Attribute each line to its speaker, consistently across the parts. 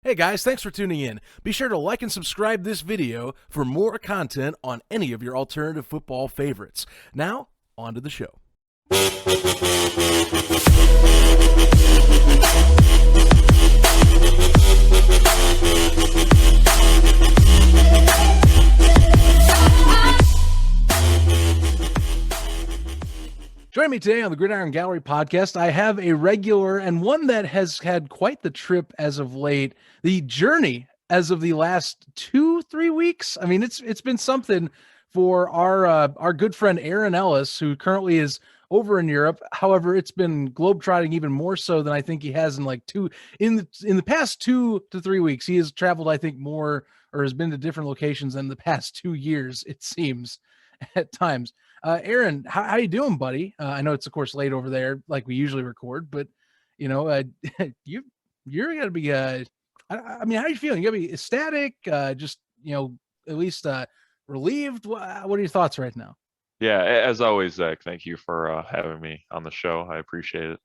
Speaker 1: Hey guys, thanks for tuning in. Be sure to like and subscribe this video for more content on any of your alternative football favorites. Now, on to the show. Joining me today on the Gridiron Gallery podcast, I have a regular and one that has had quite the trip as of late. The journey as of the last 2-3 weeks. I mean, it's been something for our good friend Aaron Ellis, who currently is over in Europe. However, it's been globetrotting even more so than I think he has in the past 2 to 3 weeks. He has traveled, I think, more or has been to different locations than the past 2 years, it seems, at times. Aaron, how you doing, buddy? I know it's of course late over there, like we usually record, but you're gonna be. I mean, how are you feeling? You gotta be ecstatic, just at least relieved. What are your thoughts right now?
Speaker 2: Yeah, as always, Zach, thank you for having me on the show. I appreciate it.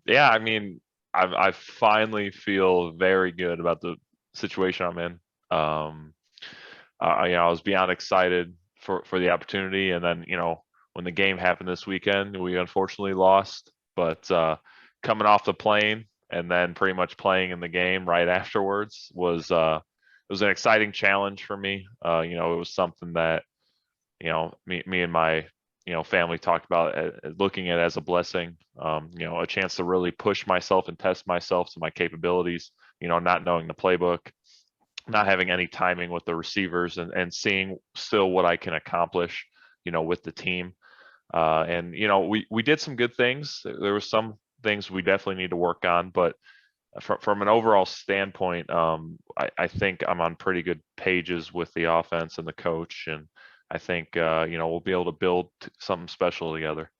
Speaker 2: Yeah, I mean, I finally feel very good about the situation I'm in. I was beyond excited for the opportunity, and then when the game happened this weekend, we unfortunately lost. But coming off the plane and then pretty much playing in the game right afterwards was an exciting challenge for me. It was something that me and my family talked about looking at it as a blessing. A chance to really push myself and test myself to my capabilities. Not knowing the playbook, not having any timing with the receivers, and seeing still what I can accomplish with the team. We did some good things. There were some things we definitely need to work on, but from an overall standpoint, I think I'm on pretty good pages with the offense and the coach, and I think we'll be able to build something special together.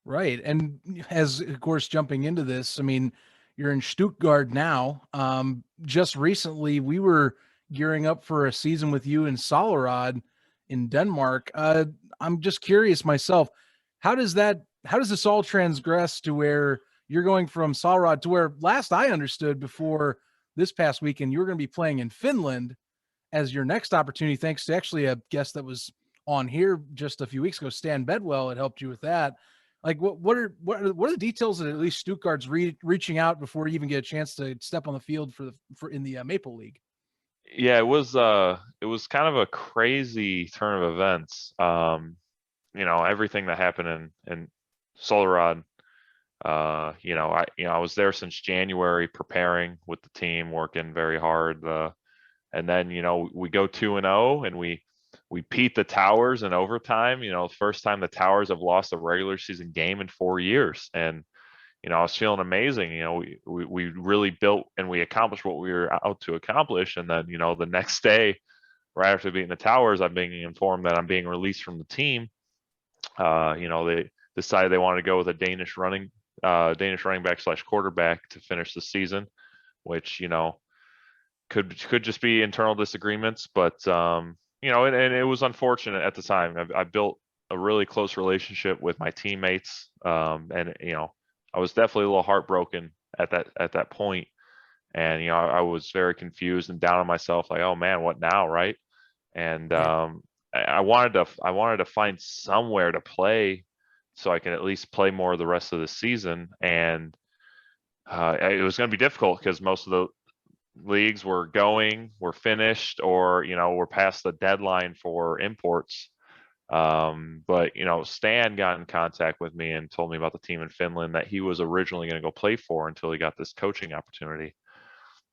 Speaker 1: Right, and as of course jumping into this, I mean, you're in Stuttgart now. Just recently, we were gearing up for a season with you in Sollerod in Denmark. I'm just curious myself, how does this all transgress to where you're going from Sollerod to where last I understood before this past weekend, you were going to be playing in Finland as your next opportunity, thanks to actually a guest that was on here just a few weeks ago, Stan Bedwell, had helped you with that. Like, what are the details that at least Stuttgart's reaching out before you even get a chance to step on the field for in the Maple League?
Speaker 2: Yeah, it was kind of a crazy turn of events. Everything that happened in Sollerod. I was there since January, preparing with the team, working very hard. And then we go 2-0, and we beat the Towers in overtime. First time the Towers have lost a regular season game in 4 years, and I was feeling amazing. We really built and we accomplished what we were out to accomplish. And then the next day, right after beating the Towers, I'm being informed that I'm being released from the team. They decided they wanted to go with a Danish running back / quarterback to finish the season, which could just be internal disagreements, but and it was unfortunate at the time. I built a really close relationship with my teammates, and I was definitely a little heartbroken at that point, and I was very confused and down on myself, like, oh man, what now, right? And I wanted to find somewhere to play so I can at least play more of the rest of the season, and it was going to be difficult because most of the leagues were finished, or we're past the deadline for imports. But Stan got in contact with me and told me about the team in Finland that he was originally going to go play for until he got this coaching opportunity.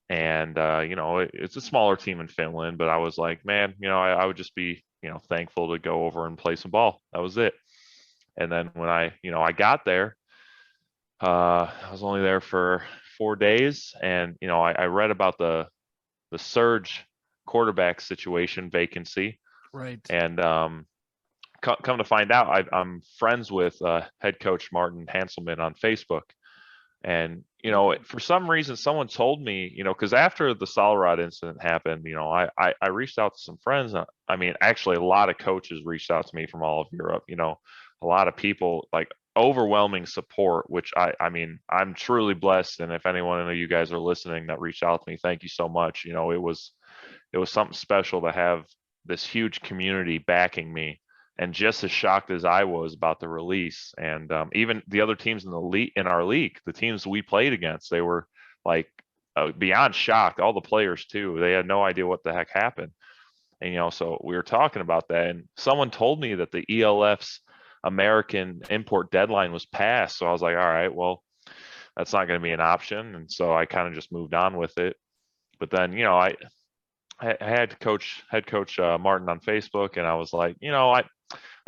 Speaker 2: And it's a smaller team in Finland, but I was like, man, I would just be thankful to go over and play some ball. That was it. And then when I got there, I was only there for 4 days, and I read about the Surge quarterback situation vacancy,
Speaker 1: Right.
Speaker 2: and come to find out, I'm friends with head coach Martin Hanselman on Facebook, and for some reason someone told me, because after the Solrod incident happened, I reached out to some friends. I mean, actually, a lot of coaches reached out to me from all of Europe. A lot of people, like overwhelming support, which I mean, I'm truly blessed. And if anyone of you guys are listening that reached out to me, thank you so much. You know, it was something special to have this huge community backing me, and just as shocked as I was about the release. And even the other teams in the league, in our league, the teams we played against, they were like beyond shocked. All the players too, they had no idea what the heck happened. And you know, so we were talking about that, and someone told me that the ELF's American import deadline was passed. So I was like, all right, well, that's not going to be an option. And so I kind of just moved on with it. But then, you know, I had head coach Martin on Facebook, and I was like, you know, I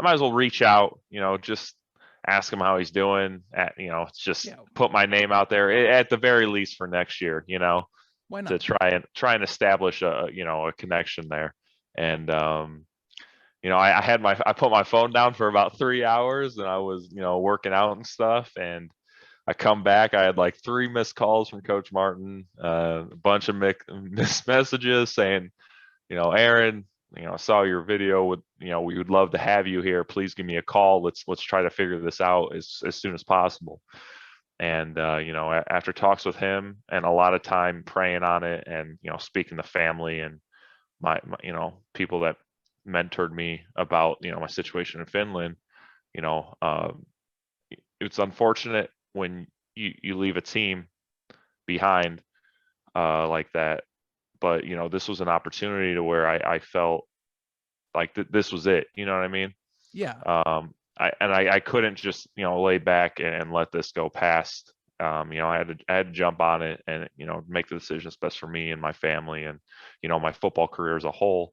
Speaker 2: might as well reach out, you know, just ask him how he's doing. You know, just
Speaker 1: Yeah,
Speaker 2: put my name out there at the very least for next year, you know,
Speaker 1: why
Speaker 2: to
Speaker 1: not?
Speaker 2: try and establish a, you know, a connection there. And you know, I put my phone down for about 3 hours, and I was, you know, working out and stuff. And I come back, I had like 3 missed calls from Coach Martin, a bunch of missed messages saying, you know, Aaron, you know, I saw your video with, you know, we would love to have you here. Please give me a call. Let's try to figure this out as soon as possible. And you know, after talks with him and a lot of time praying on it, and you know, speaking to family and my you know, people that mentored me about, you know, my situation in Finland, you know, it's unfortunate when you leave a team behind like that. But you know, this was an opportunity to where I felt like this was it. You know what I mean?
Speaker 1: Yeah.
Speaker 2: I couldn't just, you know, lay back and let this go past. You know, I had to jump on it and, you know, make the decision that's best for me and my family and, you know, my football career as a whole.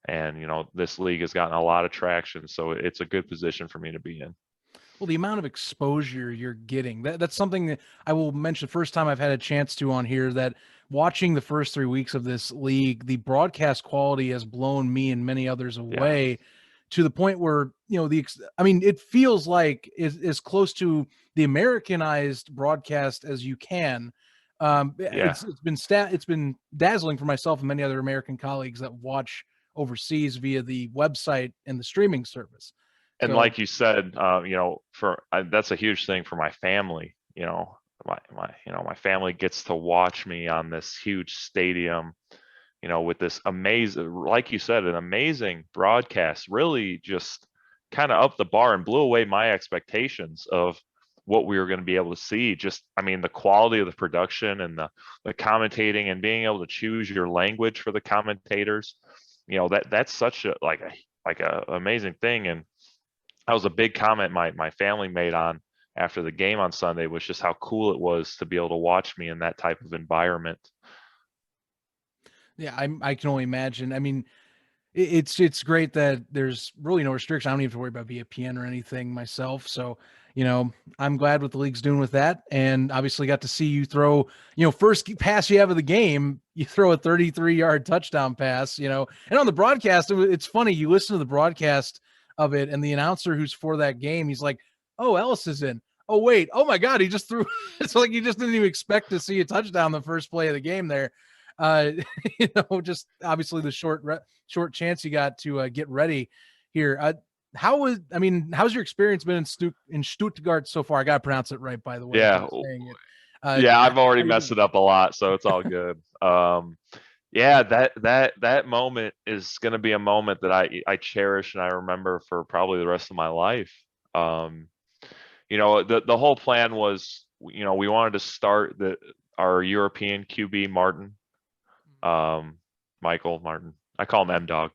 Speaker 2: And you know, this league has gotten a lot of traction, so it's a good position for me to be in.
Speaker 1: Well, the amount of exposure you're getting, that's something that I will mention the first time I've had a chance to on here, that watching the first 3 weeks of this league, the broadcast quality has blown me and many others
Speaker 2: Yeah,
Speaker 1: away to the point where, you know, I mean, it feels like is close to the Americanized broadcast as you can.
Speaker 2: yeah.
Speaker 1: It's been dazzling for myself and many other American colleagues that watch overseas via the website and the streaming service.
Speaker 2: And
Speaker 1: So
Speaker 2: like you said, you know, that's a huge thing for my family. You know, you know, my family gets to watch me on this huge stadium, you know, with this amazing, like you said, an amazing broadcast. Really, just kind of up the bar and blew away my expectations of what we were going to be able to see. Just, I mean, the quality of the production and the commentating and being able to choose your language for the commentators. You know, that's such a like a amazing thing. And that was a big comment my family made on after the game on Sunday, was just how cool it was to be able to watch me in that type of environment.
Speaker 1: yeah, I can only imagine. I mean, it's great that there's really no restriction. I don't even have to worry about VPN or anything myself. So, you know, I'm glad what the league's doing with that. And obviously got to see you throw, you know, first pass you have of the game, you throw a 33-yard touchdown pass, you know, and on the broadcast, it's funny. You listen to the broadcast of it and the announcer who's for that game, he's like, oh, Ellis is in. Oh, wait. Oh my God. He just threw. It's like, you just didn't even expect to see a touchdown the first play of the game there. Uh, you know, just obviously the short chance you got to get ready here. How's your experience been in Stuttgart so far? I got to pronounce it right, by the way, as
Speaker 2: Yeah,
Speaker 1: I'm saying it.
Speaker 2: yeah, I've already
Speaker 1: How you
Speaker 2: messed
Speaker 1: doing?
Speaker 2: it up a lot, so it's all good. Yeah, that moment is going to be a moment that I cherish and I remember for probably the rest of my life. Um, you know, the whole plan was, you know, we wanted to start our European QB Martin, um, Michael Martin. I call him M Dog.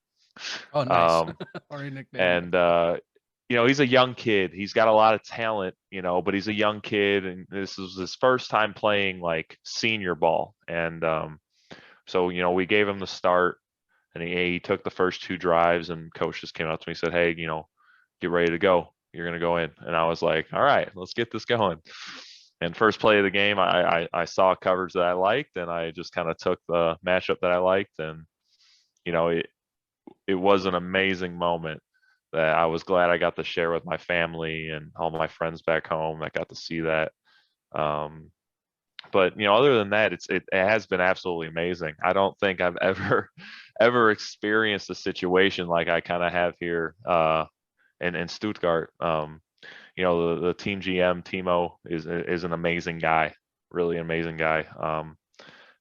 Speaker 1: Oh, nice.
Speaker 2: Um,
Speaker 1: Already nickname.
Speaker 2: and you know, he's a young kid. He's got a lot of talent, you know, but he's a young kid, and this is his first time playing like senior ball. And so, you know, we gave him the start, and he took the first 2 drives, and coach just came up to me and said, "Hey, you know, get ready to go. You're gonna go in." And I was like, "All right, let's get this going." And first play of the game, I saw a coverage that I liked, and I just kind of took the matchup that I liked, and you know, it was an amazing moment that I was glad I got to share with my family and all my friends back home that got to see that. Um, but you know, other than that, it has been absolutely amazing. I don't think I've ever ever experienced a situation like I kind of have here in Stuttgart. the team GM, Timo, is an amazing guy, really amazing guy.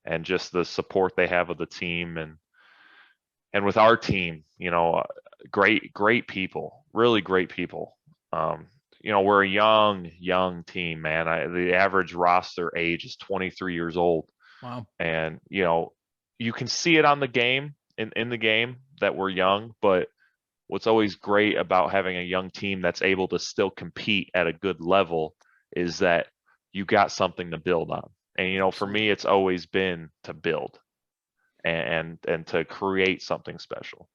Speaker 2: And just the support they have of the team and with our team, great people, really great people. We're a young team, man. The average roster age is 23 years old.
Speaker 1: Wow.
Speaker 2: And, you can see it on the game, in the game, that we're young, but what's always great about having a young team that's able to still compete at a good level is that you got something to build on. And, for me, it's always been to build and to create something special.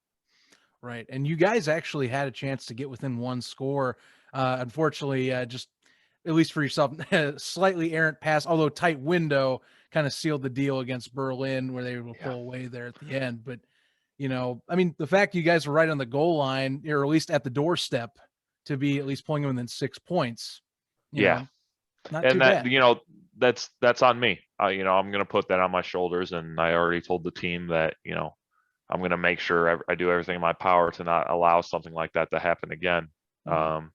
Speaker 1: Right. And you guys actually had a chance to get within one score. Unfortunately, just at least for yourself, slightly errant pass, although tight window kind of sealed the deal against Berlin where they were able to pull away there at the end. But, I mean, the fact you guys were right on the goal line, or at least at the doorstep to be at least pulling them within 6 points,
Speaker 2: Yeah.
Speaker 1: not
Speaker 2: And
Speaker 1: too
Speaker 2: that,
Speaker 1: bad.
Speaker 2: that's on me. I'm going to put that on my shoulders. And I already told the team that, I'm going to make sure I do everything in my power to not allow something like that to happen again.
Speaker 1: Mhm.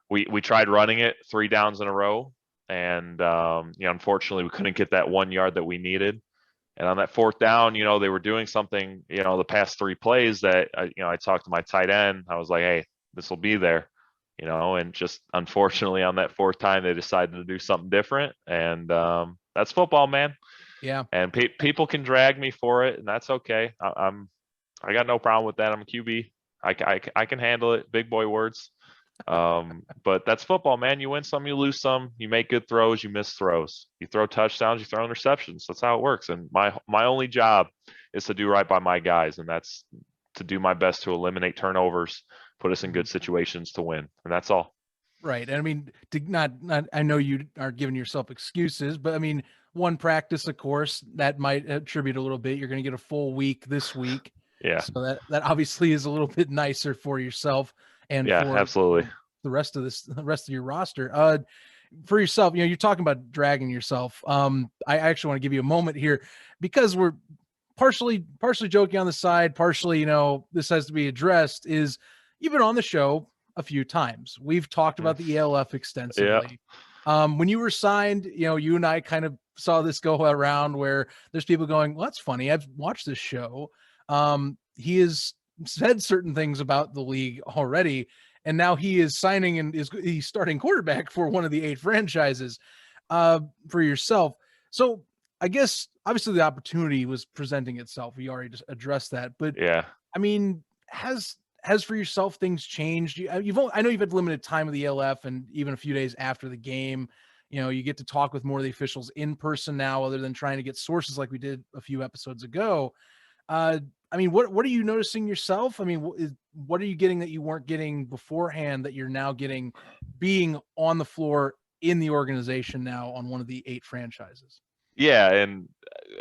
Speaker 2: We tried running it 3 downs in a row, and unfortunately we couldn't get that 1 yard that we needed. And on that 4th down, they were doing something, the past 3 plays that I talked to my tight end. I was like, hey, this will be there, and just unfortunately on that 4th time they decided to do something different, and that's football, man.
Speaker 1: Yeah.
Speaker 2: And people can drag me for it, and that's okay. I got no problem with that. I'm a QB. I can handle it. Big boy words. But that's football, man. You win some, you lose some. You make good throws, you miss throws. You throw touchdowns, you throw interceptions. That's how it works. And my only job is to do right by my guys, and that's to do my best to eliminate turnovers, put us in good situations to win, and that's all.
Speaker 1: Right. And I mean, to not, I know you are giving yourself excuses, but I mean, one practice, of course, that might attribute a little bit. You're going to get a full week this week.
Speaker 2: Yeah,
Speaker 1: So that obviously is a little bit nicer for yourself and
Speaker 2: yeah,
Speaker 1: for
Speaker 2: absolutely.
Speaker 1: the rest of your roster. For yourself, you're talking about dragging yourself. I actually want to give you a moment here because we're partially joking on the side, partially, this has to be addressed, is you've been on the show a few times. We've talked about the ELF
Speaker 2: Yeah,
Speaker 1: extensively. When you were signed, you and I kind of saw this go around where there's people going, well, that's funny. I've watched this show. He has said certain things about the league already, and now he is signing and he's starting quarterback for one of the 8 franchises for yourself. So I guess obviously the opportunity was presenting itself. We already just addressed that, but
Speaker 2: yeah.
Speaker 1: I mean, has for yourself things changed? I know you've had limited time with the LF, and even a few days after the game, you get to talk with more of the officials in person now, other than trying to get sources like we did a few episodes ago. I mean, what are you noticing yourself? I mean, what are you getting that you weren't getting beforehand that you're now getting, being on the floor in the organization now on one of the 8 franchises?
Speaker 2: Yeah, and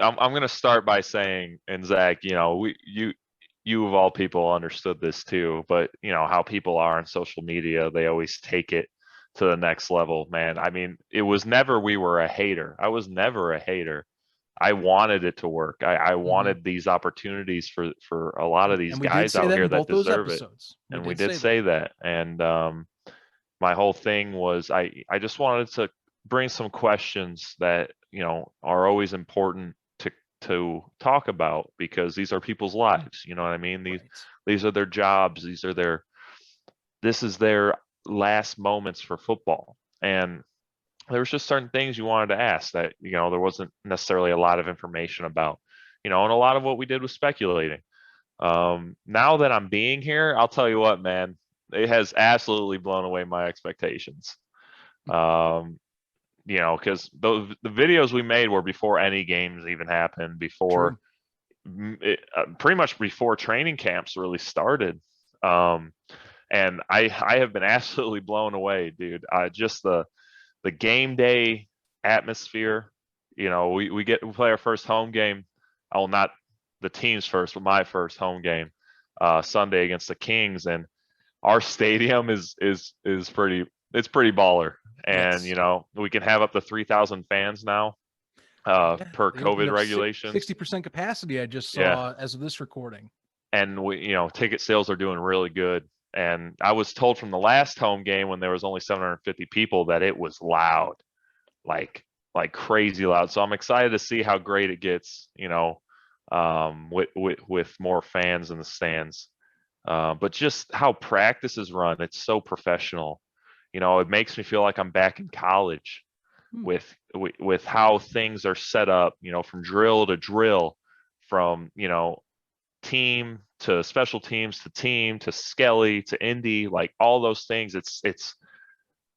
Speaker 2: I'm going to start by saying, and Zach, you of all people understood this too, but how people are on social media, they always take it to the next level, man. I mean, it was never we were a hater. I was never a hater. I wanted it to work. I
Speaker 1: Mhm.
Speaker 2: wanted these opportunities for a lot of these
Speaker 1: And we did
Speaker 2: guys
Speaker 1: say
Speaker 2: out
Speaker 1: that
Speaker 2: here
Speaker 1: in
Speaker 2: that
Speaker 1: both those
Speaker 2: deserve it.
Speaker 1: episodes. We
Speaker 2: And we
Speaker 1: did
Speaker 2: did
Speaker 1: say that.
Speaker 2: say that. And my whole thing was I just wanted to bring some questions that are always important to talk about, because these are people's lives. You know what I mean?
Speaker 1: Right.
Speaker 2: These are their jobs. This is their last moments for football. And there was just certain things you wanted to ask that there wasn't necessarily a lot of information about. And a lot of what we did was speculating. Now that I'm being here, I'll tell you what, man, it has absolutely blown away my expectations. Um, because the videos we made were before any games even happened, before
Speaker 1: True.
Speaker 2: pretty much before training camps really started. Um, and I have been absolutely blown away, dude. Just the game day atmosphere. We play our first home game. Oh, not the team's first, but my first home game, Sunday against the Kings, and our stadium is pretty. It's pretty baller, and
Speaker 1: Yes.
Speaker 2: we can have up to 3,000 fans now,
Speaker 1: Yeah.
Speaker 2: per
Speaker 1: They opened
Speaker 2: COVID
Speaker 1: up
Speaker 2: regulations.
Speaker 1: 60% capacity. I just
Speaker 2: Yeah,
Speaker 1: saw as of this recording.
Speaker 2: and ticket sales are doing really good. And I was told from the last home game when there was only 750 people that it was loud, like crazy loud. So I'm excited to see how great it gets, with more fans in the stands. But just how practice is run, it's so professional. It makes me feel like I'm back in college with how things are set up, from drill to drill, from, team to special teams to team to Skelly to Indy, like all those things. It's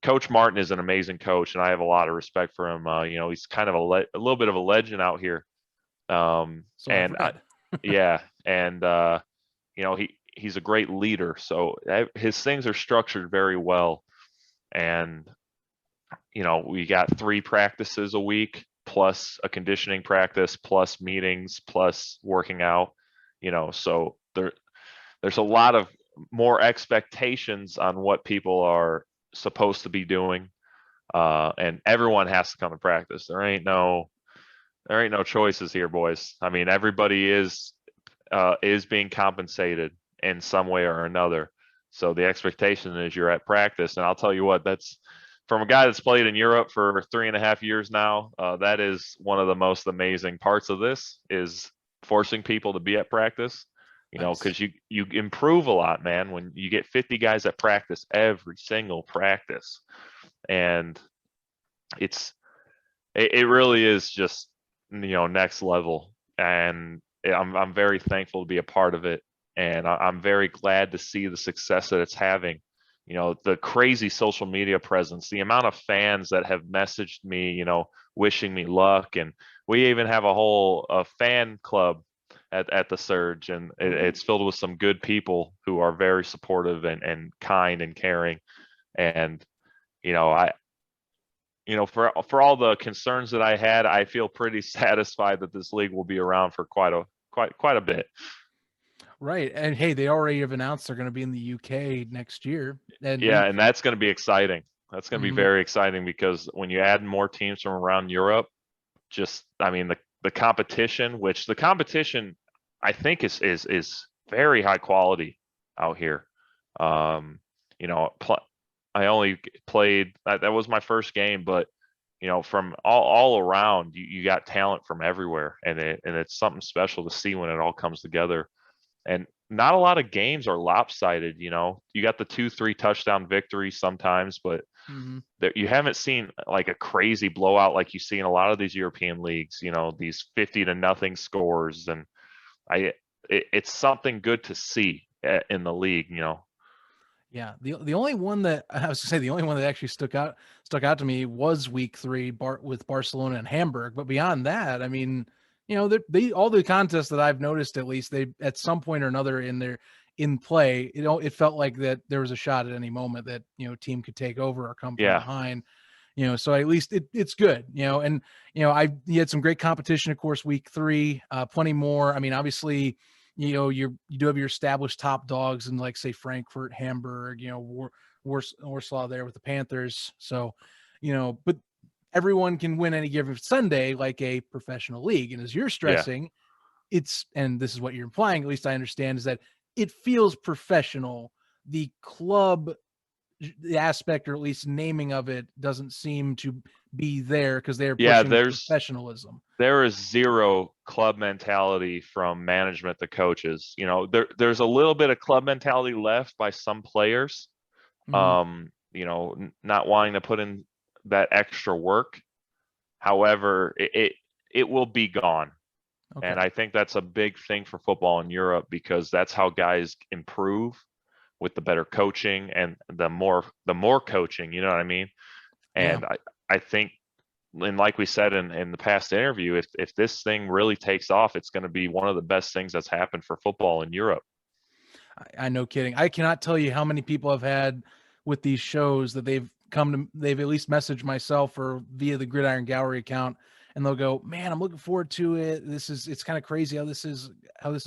Speaker 2: Coach Martin is an amazing coach, and I have a lot of respect for him. He's kind of a little bit of a legend out here.
Speaker 1: So
Speaker 2: and
Speaker 1: I've read.
Speaker 2: yeah, and he's a great leader. So his things are structured very well, and we got 3 practices a week plus a conditioning practice plus meetings plus working out. So there's a lot of more expectations on what people are supposed to be doing, and everyone has to come to practice. There ain't no choices here, boys. I mean, everybody is being compensated in some way or another. So the expectation is you're at practice, and I'll tell you what, that's from a guy that's played in Europe for 3.5 years now. That is one of the most amazing parts of this, is forcing people to be at practice.
Speaker 1: Nice.
Speaker 2: Because you improve a lot, man, when you get 50 guys at practice every single practice, and it really is just next level, and I'm very thankful to be a part of it, and I'm very glad to see the success that it's having. The crazy social media presence, the amount of fans that have messaged me, wishing me luck, and we even have a whole fan club at the Surge, and it's filled with some good people who are very supportive and kind and caring. And for all the concerns that I had, I feel pretty satisfied that this league will be around for quite a bit.
Speaker 1: Right. And hey, they already have announced they're going to be in the UK next year. And
Speaker 2: and that's going to be exciting. That's going to be very exciting, because when you add more teams from around Europe, the competition, I think is very high quality out here. I only played, that was my first game, but from all around, you got talent from everywhere, and it's something special to see when it all comes together. And not a lot of games are lopsided. You got the 2-3 touchdown victories sometimes, but you haven't seen like a crazy blowout like you see in a lot of these European leagues. These 50-0 scores, and it's something good to see in the league.
Speaker 1: Yeah, the only one that actually stuck out to me was week 3 with Barcelona and Hamburg. But beyond that, I mean, they all the contests that I've noticed, at least, they at some point or another in play, it felt like that there was a shot at any moment that team could take over or come from behind. So at least it's good. And you had some great competition, of course, week 3, plenty more. I mean, obviously, you do have your established top dogs in, like, say, Frankfurt, Hamburg, Warsaw there with the Panthers. So, but everyone can win any given Sunday like a professional league. And as you're stressing, and this is what you're implying, at least I understand, is that it feels professional. The club aspect, or at least naming of it, doesn't seem to be there, because they're pushing professionalism.
Speaker 2: There is zero club mentality from management to coaches. There's a little bit of club mentality left by some players, not wanting to put in that extra work. However, it will be gone. Okay. And I think that's a big thing for football in Europe, because that's how guys improve, with the better coaching and the more coaching, you know what I mean? And I think, and like we said in the past interview, if this thing really takes off, it's going to be one of the best things that's happened for football in Europe.
Speaker 1: I no kidding. I cannot tell you how many people I've had with these shows that they've at least messaged myself or via the Gridiron Gallery account, and they'll go, "Man, I'm looking forward to it. It's kind of crazy how this is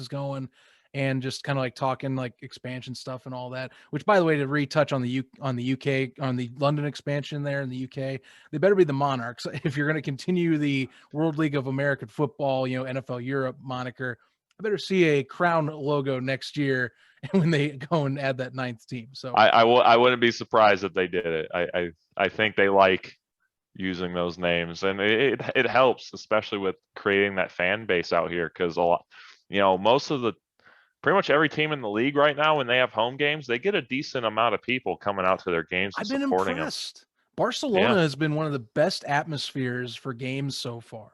Speaker 1: going." And just kind of like talking like expansion stuff and all that, which, by the way, to retouch on the UK, on the London expansion there in the UK, they better be the Monarchs if you're going to continue the World League of American Football, NFL Europe moniker. I better see a Crown logo next year when they go and add that 9th team. So
Speaker 2: I wouldn't be surprised if they did it. I think they like using those names, and it helps, especially with creating that fan base out here, because a lot, most of the pretty much every team in the league right now, when they have home games, they get a decent amount of people coming out to their games and
Speaker 1: I've been
Speaker 2: supporting them.
Speaker 1: impressed. Barcelona
Speaker 2: Yeah,
Speaker 1: has been one of the best atmospheres for games so far.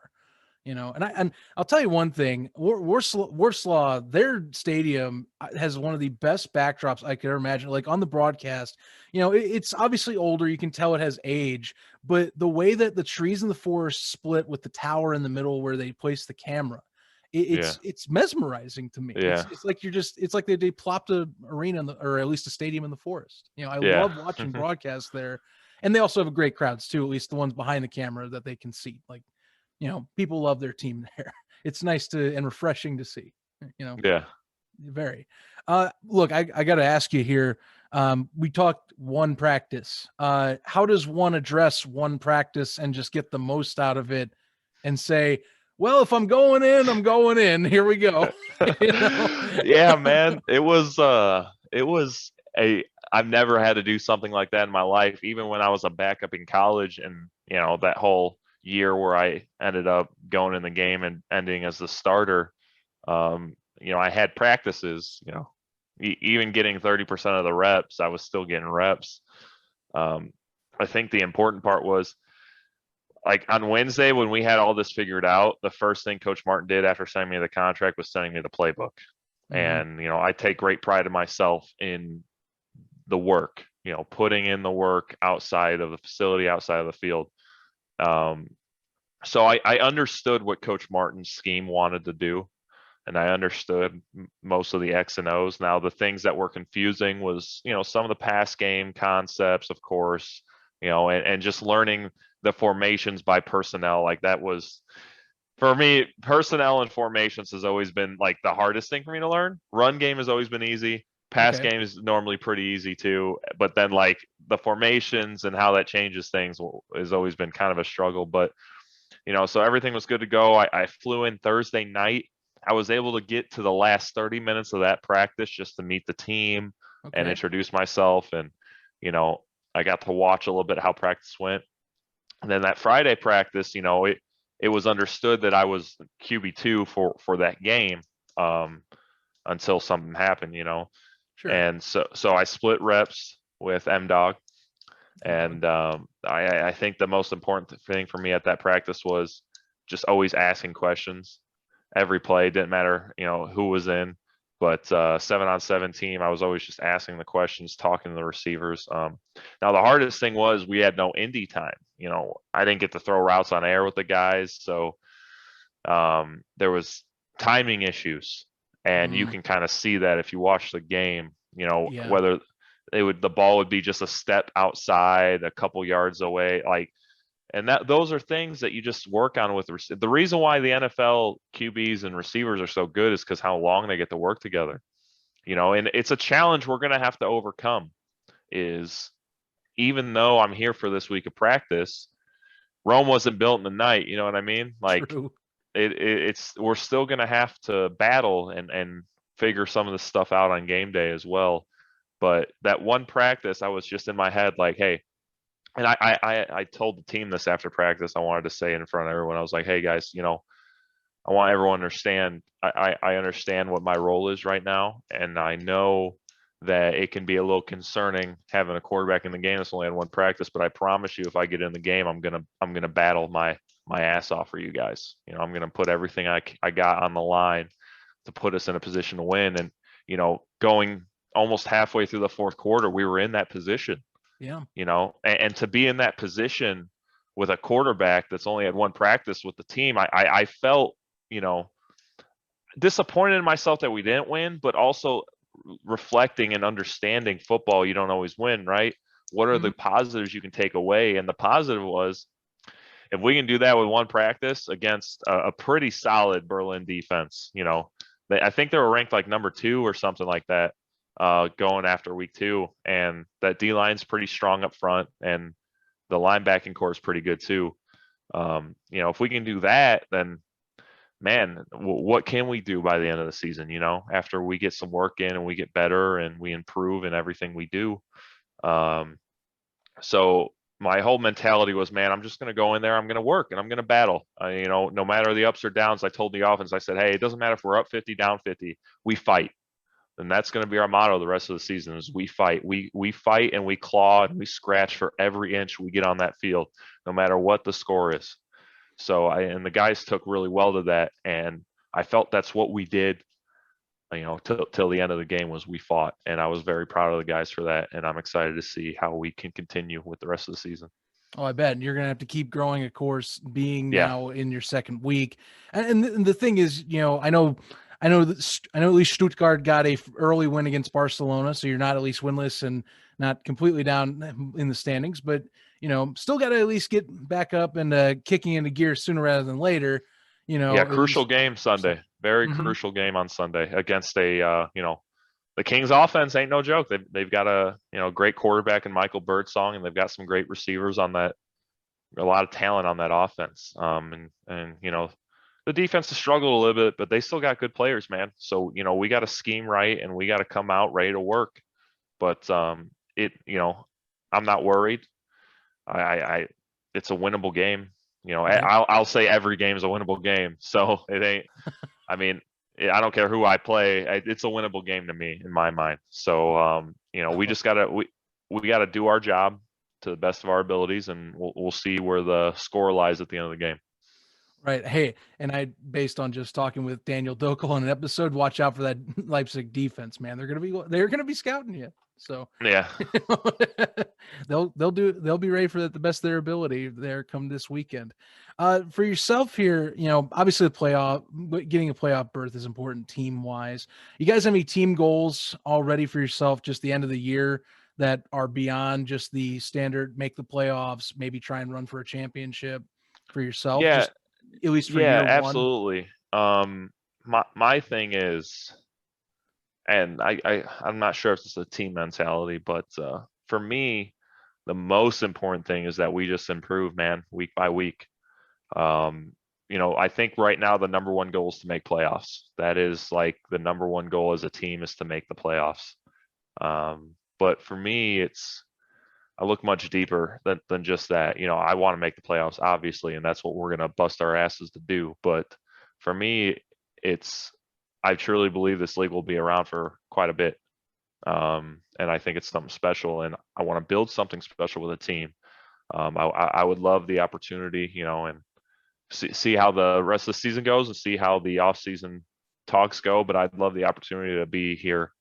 Speaker 1: And I'll tell you one thing, Warsaw, their stadium has one of the best backdrops I could ever imagine. Like on the broadcast, it's obviously older. You can tell it has age, but the way that the trees in the forest split with the tower in the middle where they place the camera,
Speaker 2: yeah,
Speaker 1: it's mesmerizing to me.
Speaker 2: yeah,
Speaker 1: It's like it's like they plopped a arena or at least a stadium in the forest. I
Speaker 2: yeah.
Speaker 1: love watching broadcasts there, and they also have great crowds too. At least the ones behind the camera that they can see. Like, people love their team there. It's nice and refreshing to see.
Speaker 2: Yeah.
Speaker 1: Very. Look, I got to ask you here. We talked one practice. How does one address one practice and just get the most out of it and say, well, if I'm going in, I'm going in. Here we go.
Speaker 2: Yeah, man. It was I've never had to do something like that in my life, even when I was a backup in college, and that whole year where I ended up going in the game and ending as the starter. I had practices, even getting 30% of the reps, I was still getting reps. I think the important part was, like, on Wednesday when we had all this figured out, the first thing Coach Martin did after sending me the contract was sending me the playbook.
Speaker 1: Mhm.
Speaker 2: And, I take great pride in myself in the work, putting in the work outside of the facility, outside of the field. So I understood what Coach Martin's scheme wanted to do, and I understood most of the X and O's. Now, the things that were confusing was, some of the pass game concepts, of course, and just learning the formations by personnel. Like, that was, for me, personnel and formations has always been like the hardest thing for me to learn. Run game has always been easy. Pass
Speaker 1: Okay.
Speaker 2: game is normally pretty easy too, but then like the formations and how that changes things has always been kind of a struggle. But so everything was good to go. I flew in Thursday night. I was able to get to the last 30 minutes of that practice just to meet the team and
Speaker 1: Okay.
Speaker 2: introduce myself. And, I got to watch a little bit how practice went. And then that Friday practice, it was understood that I was QB2 for that game, until something happened,
Speaker 1: Sure.
Speaker 2: And so I split reps with M Dog.
Speaker 1: M-Dog.
Speaker 2: And I think the most important thing for me at that practice was just always asking questions. Every play, didn't matter, who was in, but 7-on-7 team, I was always just asking the questions, talking to the receivers. Now, the hardest thing was we had no indie time. I didn't get to throw routes on air with the guys, so there was timing issues, and you
Speaker 1: Mm,
Speaker 2: can kind of see that if you watch the game.
Speaker 1: yeah.
Speaker 2: Whether the ball would be just a step outside, a couple yards away, like, and those are things that you just work on with the reason why the NFL QBs and receivers are so good is because how long they get to work together. And it's a challenge we're going to have to overcome. Is, even though I'm here for this week of practice, Rome wasn't built in the night. You know what I mean? Like,
Speaker 1: True.
Speaker 2: it's we're still going to have to battle and figure some of this stuff out on game day as well. But that one practice, I was just in my head like, hey, and I told the team this after practice. I wanted to say in front of everyone, I was like, hey guys, I want everyone to understand. I understand what my role is right now, and I know that it can be a little concerning having a quarterback in the game that's only had one practice. But I promise you, if I get in the game, I'm gonna battle my ass off for you guys. I'm gonna put everything I got on the line to put us in a position to win. And going almost halfway through the fourth quarter, we were in that position.
Speaker 1: Yeah.
Speaker 2: And to be in that position with a quarterback that's only had one practice with the team, I felt, disappointed in myself that we didn't win, but also reflecting and understanding football, you don't always win, right? What are
Speaker 1: Mhm.
Speaker 2: the positives you can take away? And the positive was, if we can do that with one practice against a pretty solid Berlin defense, I think they were ranked like number 2 or something like that, going after week 2, and that D line's pretty strong up front, and the linebacking core is pretty good too. If we can do that, then man, what can we do by the end of the season? After we get some work in and we get better and we improve in everything we do. So my whole mentality was, man, I'm just going to go in there. I'm going to work and I'm going to battle. No matter the ups or downs, I told the offense, I said, hey, it doesn't matter if we're up 50, down 50, we fight. And that's going to be our motto the rest of the season is we fight. We fight and we claw and we scratch for every inch we get on that field, no matter what the score is. So and the guys took really well to that. And I felt that's what we did, till the end of the game was we fought. And I was very proud of the guys for that. And I'm excited to see how we can continue with the rest of the season.
Speaker 1: Oh, I bet you're going to have to keep growing, of course, being
Speaker 2: Yeah.
Speaker 1: now in your second week. And the thing is, I know at least Stuttgart got a early win against Barcelona, so you're not at least winless and not completely down in the standings, but still got to at least get back up and kicking into gear sooner rather than later.
Speaker 2: Yeah,
Speaker 1: At
Speaker 2: crucial
Speaker 1: least,
Speaker 2: game Sunday. Very crucial game on Sunday against the Kings offense ain't no joke. They've got a great quarterback in Michael Birdsong, and they've got some great receivers on that. A lot of talent on that offense. And the defense has struggled a little bit, but they still got good players, man. So we got to scheme right, and we got to come out ready to work. But I'm not worried. It's a winnable game. I'll say every game is a winnable game. So it ain't. I mean, I don't care who I play. It's a winnable game to me in my mind. So we just gotta do our job to the best of our abilities, and we'll see where the score lies at the end of the game.
Speaker 1: Right. Hey, and based on just talking with Daniel Dokel on an episode, watch out for that Leipzig defense, man. They're gonna be scouting you. So
Speaker 2: yeah,
Speaker 1: they'll be ready for the best of their ability there come this weekend. For yourself here, obviously getting a playoff berth is important team wise. You guys have any team goals already for yourself just the end of the year that are beyond just the standard make the playoffs, maybe try and run for a championship for yourself?
Speaker 2: yeah,
Speaker 1: Just at least for
Speaker 2: yeah,
Speaker 1: year one.
Speaker 2: absolutely. My thing is, and I'm not sure if it's a team mentality, but for me, the most important thing is that we just improve, man, week by week. I think right now the number one goal is to make playoffs. That is like the number one goal as a team is to make the playoffs. But for me, I look much deeper than just that. I want to make the playoffs, obviously, and that's what we're going to bust our asses to do. But for me, I truly believe this league will be around for quite a bit. And I think it's something special, and I want to build something special with a team. I would love the opportunity, and see how the rest of the season goes and see how the off-season talks go. But I'd love the opportunity to be here,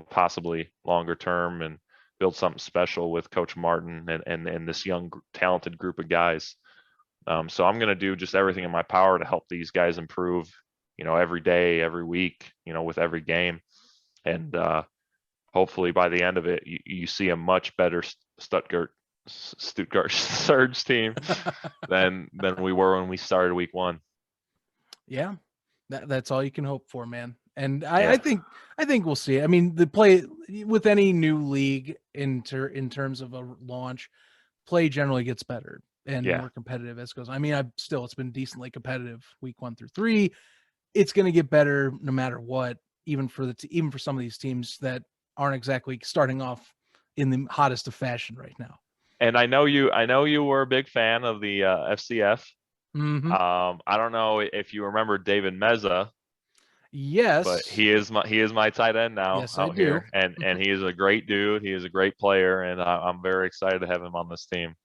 Speaker 2: possibly longer term and build something special with Coach Martin and this young, talented group of guys. So I'm going to do just everything in my power to help these guys improve, every day, every week, with every game. And hopefully by the end of it, you see a much better Stuttgart Surge team than we were when we started week one.
Speaker 1: Yeah, that's all you can hope for, man. And I think we'll see it. I mean, the play with any new league in terms of a launch, play generally gets better and more competitive as it goes. I mean, it's been decently competitive week 1 through 3. It's going to get better no matter what, even for some of these teams that aren't exactly starting off in the hottest of fashion right now.
Speaker 2: And I know you were a big fan of the FCF.
Speaker 1: Mm-hmm.
Speaker 2: I don't know if you remember David Meza.
Speaker 1: Yes,
Speaker 2: but he is my tight end now out here, and he is a great dude. He is a great player, and I'm very excited to have him on this team.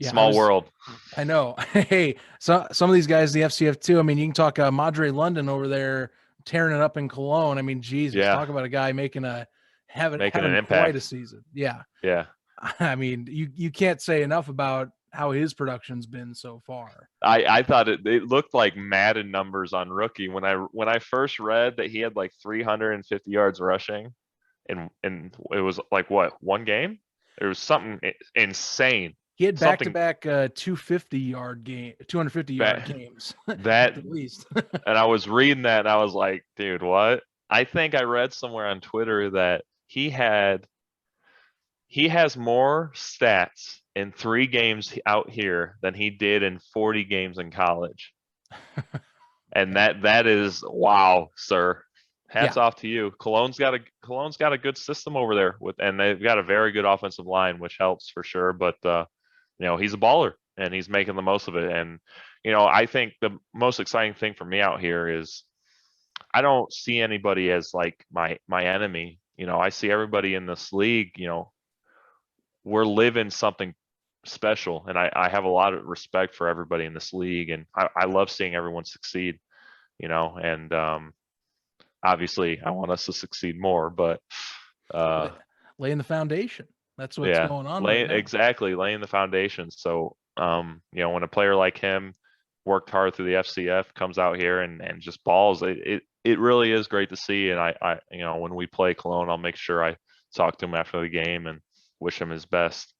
Speaker 2: Yeah, Small world.
Speaker 1: I know. Hey, so some of these guys, the FCF too. I mean, you can talk Madre London over there tearing it up in Cologne. I mean, Jesus, talk about a guy making an impact. Quite a season. Yeah.
Speaker 2: Yeah.
Speaker 1: I mean, you can't say enough about how his production's been so far.
Speaker 2: I thought it looked like Madden numbers on rookie when I first read that he had like 350 yards rushing, and it was like what, one game? It was something insane.
Speaker 1: He had back-to-back 250 yard games.
Speaker 2: That
Speaker 1: at least.
Speaker 2: And I was reading that and I was like, dude, what? I think I read somewhere on Twitter that he has more stats in 3 games out here than he did in 40 games in college. And
Speaker 1: Yeah.
Speaker 2: that is wow, sir. Hats
Speaker 1: Yeah.
Speaker 2: off to you. Cologne's got a good system over there and they've got a very good offensive line, which helps for sure. But he's a baller and he's making the most of it. And I think the most exciting thing for me out here is I don't see anybody as like my enemy. I see everybody in this league, we're living something special. And I have a lot of respect for everybody in this league. And I love seeing everyone succeed, and obviously I want us to succeed more, but uh
Speaker 1: Lay, laying the foundation. That's what's
Speaker 2: yeah,
Speaker 1: going on right now.
Speaker 2: laying the foundation. So when a player like him worked hard through the FCF comes out here and just balls, it really is great to see. And I when we play Cologne, I'll make sure I talk to him after the game and wish him his best.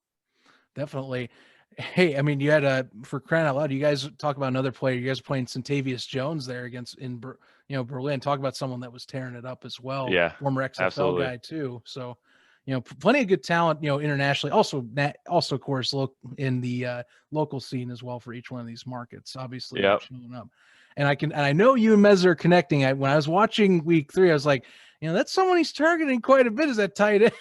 Speaker 1: Definitely. Hey, I mean, you had for crying out loud, you guys talk about another player. You guys are playing Centavious Jones there against Berlin. Talk about someone that was tearing it up as well.
Speaker 2: Yeah,
Speaker 1: Former XFL
Speaker 2: absolutely.
Speaker 1: guy too. So, plenty of good talent. Internationally, also of course, look in the local scene as well for each one of these markets. Obviously,
Speaker 2: Yep.
Speaker 1: showing up. And I know you and Mez are connecting. When I was watching week 3, I was like, that's someone he's targeting quite a bit. Is that tight end?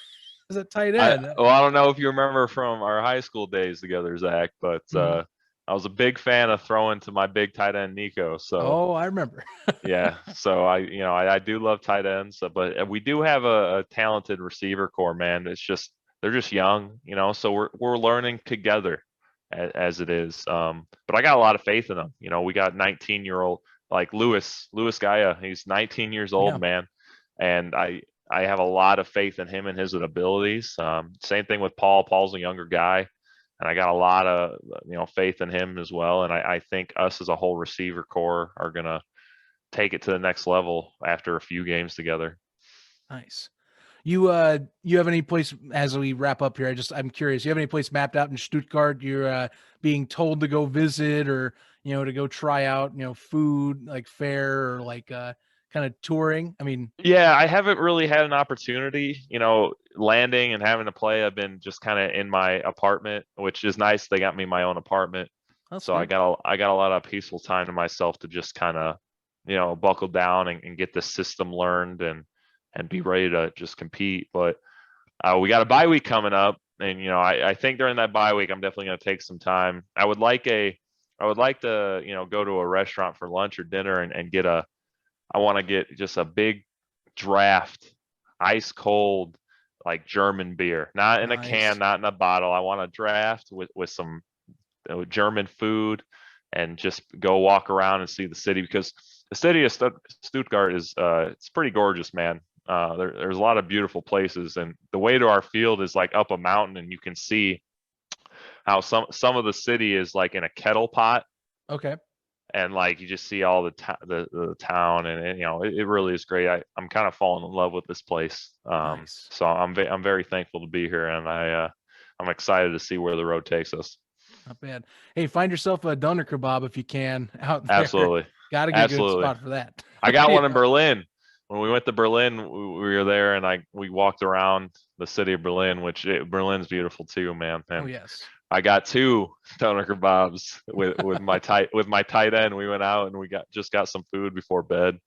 Speaker 1: Is that tight end?
Speaker 2: I don't know if you remember from our high school days together, Zach, but
Speaker 1: Mhm.
Speaker 2: I was a big fan of throwing to my big tight end Nico. So
Speaker 1: Oh, I remember.
Speaker 2: yeah, so I do love tight ends, but we do have a talented receiver core, man. It's just they're just young, so we're learning together as it is. But I got a lot of faith in them. We got 19-year-old like Louis Gaia. He's 19 years
Speaker 1: Yeah.
Speaker 2: old, man, and I have a lot of faith in him and his abilities. Same thing with Paul. Paul's a younger guy, and I got a lot of faith in him as well. And I think us as a whole receiver core are gonna take it to the next level after a few games together.
Speaker 1: Nice. You have any place as we wrap up here? I'm curious. You have any place mapped out in Stuttgart you're being told to go visit or to go try out, food like fair or like kind of touring? I mean,
Speaker 2: Yeah, I haven't really had an opportunity, landing and having to play. I've been just kind of in my apartment, which is nice. They got me my own apartment.
Speaker 1: that's
Speaker 2: So I
Speaker 1: good.
Speaker 2: got a lot of peaceful time to myself to just kind of, buckle down and get the system learned and be ready to just compete. But we got a bye week coming up, and I think during that bye week I'm definitely going to take some time. I would like to go to a restaurant for lunch or dinner and I want to get just a big draft, ice cold, like German beer, not in a can,
Speaker 1: Nice.
Speaker 2: not in a bottle. I want a draft with some German food and just go walk around and see the city because the city of Stuttgart is it's pretty gorgeous, man. There's a lot of beautiful places, and the way to our field is like up a mountain, and you can see how some of the city is like in a kettle pot,
Speaker 1: Okay.
Speaker 2: and like you just see all the town, and it really is great. I'm kind of falling in love with this place,
Speaker 1: Nice.
Speaker 2: so I'm very thankful to be here, and I'm excited to see where the road takes us.
Speaker 1: Not bad. Hey, find yourself a doner kebab if you can out there.
Speaker 2: Absolutely.
Speaker 1: Got to get a good
Speaker 2: Absolutely.
Speaker 1: spot for that.
Speaker 2: I got one in
Speaker 1: Yeah.
Speaker 2: Berlin. When we went to Berlin, we were there and we walked around the city of Berlin, Berlin's beautiful too, man.
Speaker 1: Oh
Speaker 2: And
Speaker 1: yes.
Speaker 2: I got two doner kebabs with my tight end. We went out and we got some food before bed,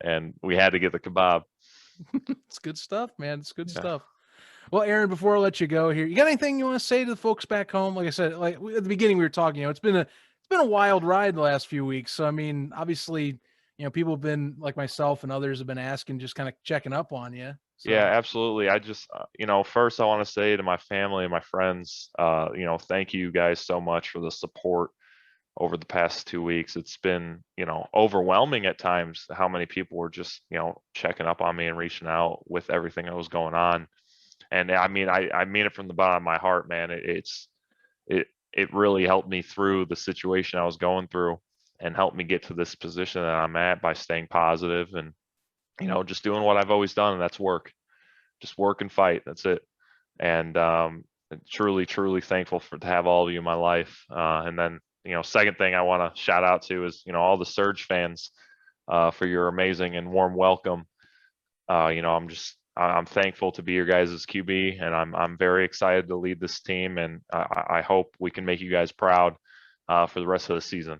Speaker 2: and we had to get the kebab.
Speaker 1: It's good stuff, man. It's good
Speaker 2: Yeah.
Speaker 1: stuff. Well, Aaron, before I let you go here, you got anything you want to say to the folks back home? Like I said, like at the beginning, we were talking. It's been a wild ride the last few weeks. So I mean, obviously, people have been like myself and others have been asking, just kind of checking up on you.
Speaker 2: Yeah,
Speaker 1: So
Speaker 2: absolutely. I just, first I want to say to my family and my friends, thank you guys so much for the support over the past 2 weeks. It's been, overwhelming at times how many people were just, checking up on me and reaching out with everything that was going on. And I mean it from the bottom of my heart, man. It really helped me through the situation I was going through and helped me get to this position that I'm at by staying positive and, just doing what I've always done, and that's work. Just work and fight. That's it. And truly, truly thankful to have all of you in my life. And then, second thing I want to shout out to is, all the Surge fans for your amazing and warm welcome. I'm thankful to be your guys' QB, and I'm very excited to lead this team, and I hope we can make you guys proud for the rest of the season.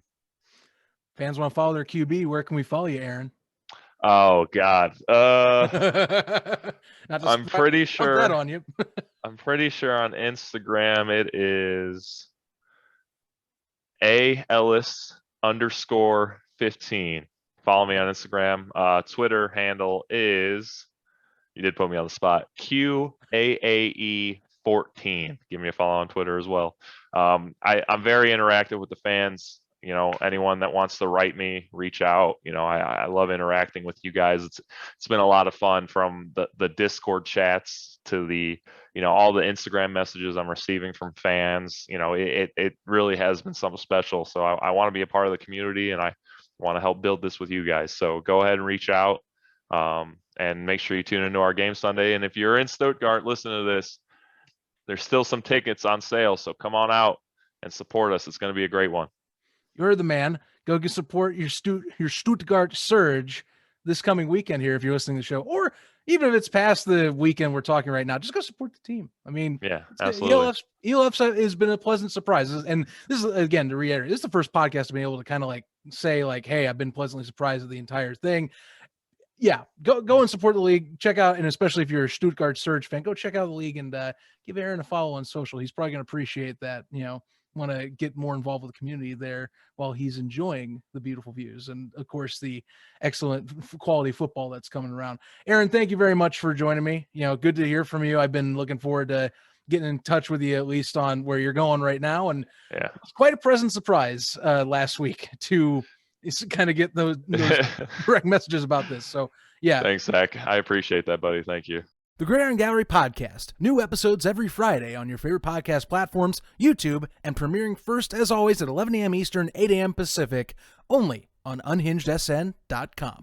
Speaker 1: Fans want to follow their QB. Where can we follow you, Aaron?
Speaker 2: Oh God.
Speaker 1: Not to
Speaker 2: I'm pretty
Speaker 1: dump that
Speaker 2: sure.
Speaker 1: on you.
Speaker 2: I'm pretty sure on Instagram it is A Ellis _15. Follow me on Instagram. Twitter handle is, you did put me on the spot, QAAE14. Give me a follow on Twitter as well. I'm very interactive with the fans. You know, anyone that wants to write me, reach out. You know, I love interacting with you guys. It's been a lot of fun, from the Discord chats to the, you know, all the Instagram messages I'm receiving from fans. You know, it really has been something special. So I want to be a part of the community, and I want to help build this with you guys. So go ahead and reach out, and make sure you tune into our game Sunday. And if you're in Stuttgart, listen to this. There's still some tickets on sale, so come on out and support us. It's going to be a great one.
Speaker 1: You're the man. Go get support your Stuttgart Surge this coming weekend here if you're listening to the show, or even if it's past the weekend we're talking right now, just go support the team. I mean,
Speaker 2: yeah, absolutely.
Speaker 1: ELF has been a pleasant surprise. And this is, again, to reiterate, this is the first podcast to be able to kind of like say like, hey, I've been pleasantly surprised at the entire thing. Yeah, go and support the league. Check out, and especially if you're a Stuttgart Surge fan, go check out the league and give Aaron a follow on social. He's probably going to appreciate that. You know, want to get more involved with the community there while he's enjoying the beautiful views and, of course, the excellent quality football that's coming around. Aaron, thank you very much for joining me. You know, good to hear from you. I've been looking forward to getting in touch with you, at least on where you're going right now. And
Speaker 2: yeah,
Speaker 1: it's quite a pleasant surprise last week to kind of get those direct messages about this. So, yeah.
Speaker 2: Thanks, Zach. I appreciate that, buddy. Thank you.
Speaker 1: The Gridiron Gallery podcast. New episodes every Friday on your favorite podcast platforms, YouTube, and premiering first, as always, at 11 a.m. Eastern, 8 a.m. Pacific, only on unhingedsn.com.